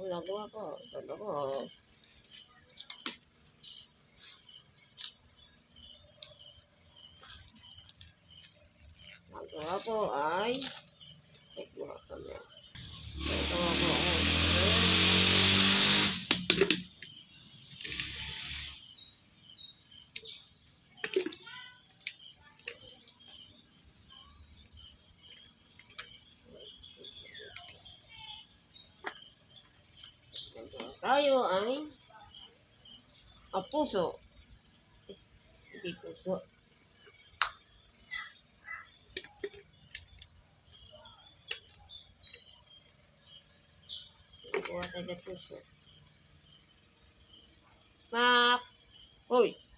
ginagawa ko. Sabi ko, nagawa ko ay, nagawa kami. Nagawa ko ay, tayo ay puso. Hindi puso. Nakuha tayo puso. Max! Hoy!